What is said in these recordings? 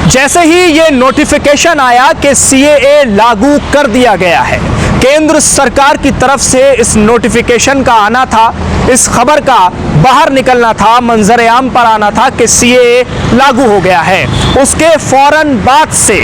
जैसे ही ये नोटिफिकेशन आया कि सीएए लागू कर दिया गया है, केंद्र सरकार की तरफ से इस नोटिफिकेशन का आना था, इस खबर का बाहर निकलना था, मंजर आम पर आना था कि सीएए लागू हो गया है। उसके फौरन बाद से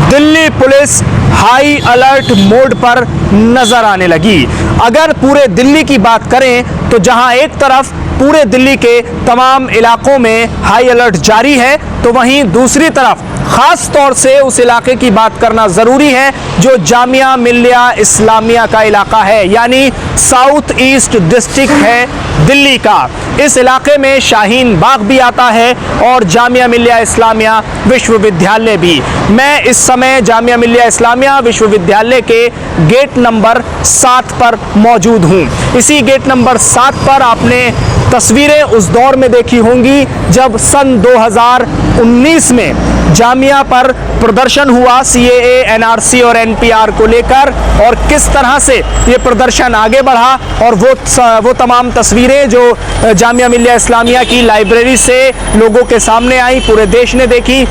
Delhi police high alert mode पर नजर आने लगी। अगर पूरे दिल्ली की बात करें तो जहां एक तरफ पूरे दिल्ली के तमाम इलाकों में हाई अलर्ट जारी है, तो वहीं दूसरी तरफ खास तौर से उस इलाके की बात करना ज़रूरी है जो जामिया मिल्लिया इस्लामिया का इलाका है, यानी साउथ ईस्ट डिस्ट्रिक्ट है दिल्ली का। इस इलाके में शाहीन बाग भी आता है और जामिया मिल्लिया इस्लामिया विश्वविद्यालय भी। मैं इस समय जामिया मिल्लिया इस्लामिया विश्वविद्यालय के गेट नंबर 7 पर मौजूद हूँ। इसी गेट नंबर 7 पर आपने तस्वीरें उस दौर में देखी होंगी जब सन 2019 में जामिया पर प्रदर्शन हुआ सीएए, एनआरसी और एनपीआर को लेकर, और किस तरह से ये प्रदर्शन आगे बढ़ा। और वो तमाम तस्वीरें जो जामिया मिल्लिया इस्लामिया की लाइब्रेरी से लोगों के सामने आई, पूरे देश ने देखी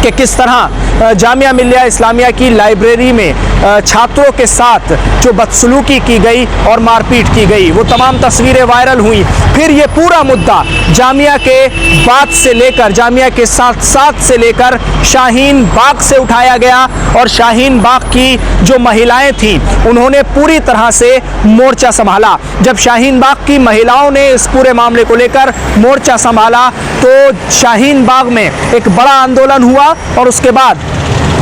कि किस तरह जामिया मिल्लिया इस्लामिया की लाइब्रेरी में छात्रों के साथ जो बदसलूकी की गई और मारपीट की गई, वो तमाम तस्वीरें वायरल हुई। फिर ये पूरा मुद्दा जामिया के बाद से लेकर, जामिया के साथ से लेकर शाहीन बाग से उठाया गया, और शाहीन बाग की जो महिलाएं थीं उन्होंने पूरी तरह से मोर्चा संभाला। जब शाहीन बाग की महिलाओं ने इस पूरे मामले को लेकर मोर्चा संभाला तो शाहीन बाग में एक बड़ा आंदोलन हुआ, और उसके बाद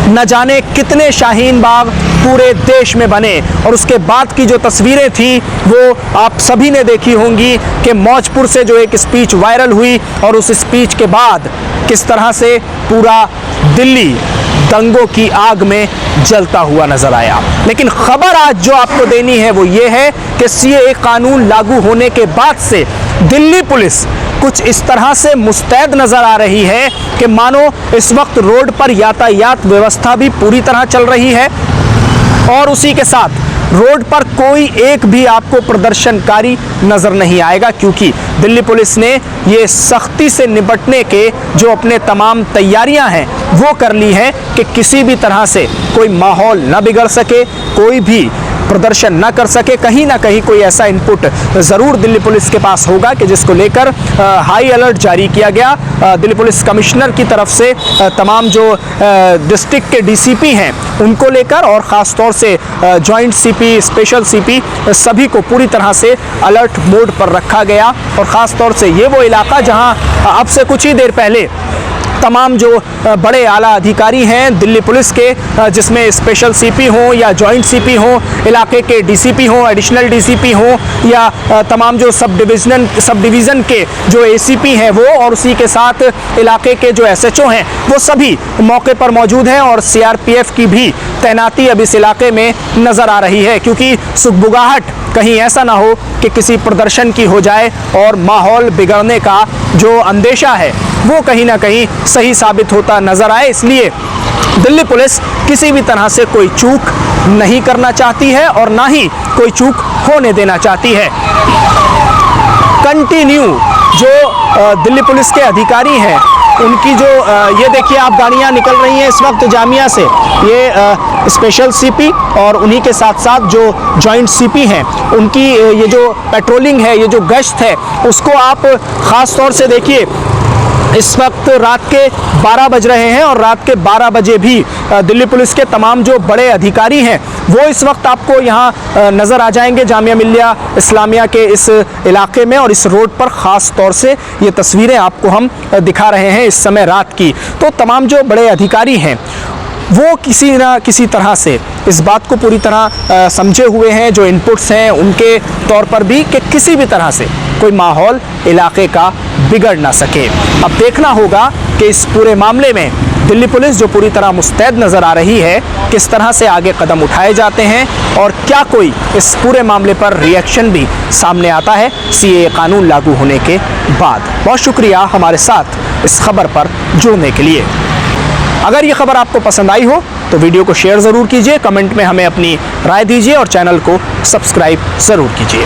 न जाने कितने शाहीन बाग पूरे देश में बने। और उसके बाद की जो तस्वीरें थी वो आप सभी ने देखी होंगी कि मौजपुर से जो एक स्पीच वायरल हुई, और उस स्पीच के बाद किस तरह से पूरा दिल्ली दंगों की आग में जलता हुआ नजर आया। लेकिन खबर आज जो आपको देनी है वो ये है कि सीएए कानून लागू होने के बाद से दिल्ली पुलिस कुछ इस तरह से मुस्तैद नजर आ रही है कि मानो इस वक्त रोड पर यातायात व्यवस्था भी पूरी तरह चल रही है, और उसी के साथ रोड पर कोई एक भी आपको प्रदर्शनकारी नजर नहीं आएगा, क्योंकि दिल्ली पुलिस ने ये सख्ती से निपटने के जो अपने तमाम तैयारियां हैं वो कर ली हैं कि किसी भी तरह से कोई माहौल न बिगड़ सके, कोई भी प्रदर्शन न कर सके। कहीं ना कहीं कोई ऐसा इनपुट ज़रूर दिल्ली पुलिस के पास होगा कि जिसको लेकर हाई अलर्ट जारी किया गया। दिल्ली पुलिस कमिश्नर की तरफ से तमाम जो डिस्ट्रिक्ट के डीसीपी हैं उनको लेकर, और ख़ास तौर से जॉइंट सीपी, स्पेशल सीपी, सभी को पूरी तरह से अलर्ट मोड पर रखा गया। और ख़ास तौर से ये वो इलाका जहां अब से कुछ ही देर पहले तमाम जो बड़े आला अधिकारी हैं दिल्ली पुलिस के, जिसमें स्पेशल सीपी हों या जॉइंट सीपी हों, इलाके के डीसीपी हों, एडिशनल डीसीपी हों, या तमाम जो सब डिवीज़न के जो एसीपी हैं वो, और उसी के साथ इलाके के जो एसएचओ हैं वो सभी मौके पर मौजूद हैं। और सीआरपीएफ की भी तैनाती अब इस इलाके में नज़र आ रही है, क्योंकि सुगबुगाहट कहीं ऐसा ना हो कि किसी प्रदर्शन की हो जाए और माहौल बिगड़ने का जो अंदेशा है वो कहीं ना कहीं सही साबित होता नजर आए। इसलिए दिल्ली पुलिस किसी भी तरह से कोई चूक नहीं करना चाहती है और ना ही कोई चूक होने देना चाहती है। कंटिन्यू जो दिल्ली पुलिस के अधिकारी हैं उनकी जो ये देखिए आप गाड़ियां निकल रही हैं इस वक्त जामिया से, ये स्पेशल सीपी और उन्हीं के साथ साथ जो जॉइंट सीपी हैं उनकी ये जो पेट्रोलिंग है, ये जो गश्त है, उसको आप ख़ास तौर से देखिए। इस वक्त रात के 12 बज रहे हैं, और रात के 12 बजे भी दिल्ली पुलिस के तमाम जो बड़े अधिकारी हैं वो इस वक्त आपको यहाँ नज़र आ जाएंगे जामिया मिल्लिया इस्लामिया के इस इलाके में। और इस रोड पर ख़ास तौर से ये तस्वीरें आपको हम दिखा रहे हैं इस समय रात की। तो तमाम जो बड़े अधिकारी हैं वो किसी न किसी तरह से इस बात को पूरी तरह समझे हुए हैं, जो इनपुट्स हैं उनके तौर पर भी, कि किसी भी तरह से कोई माहौल इलाके का बिगड़ ना सके। अब देखना होगा कि इस पूरे मामले में दिल्ली पुलिस जो पूरी तरह मुस्तैद नज़र आ रही है, किस तरह से आगे कदम उठाए जाते हैं, और क्या कोई इस पूरे मामले पर रिएक्शन भी सामने आता है सीएए कानून लागू होने के बाद। बहुत शुक्रिया हमारे साथ इस खबर पर जुड़ने के लिए। अगर ये खबर आपको पसंद आई हो तो वीडियो को शेयर ज़रूर कीजिए, कमेंट में हमें अपनी राय दीजिए और चैनल को सब्सक्राइब ज़रूर कीजिए।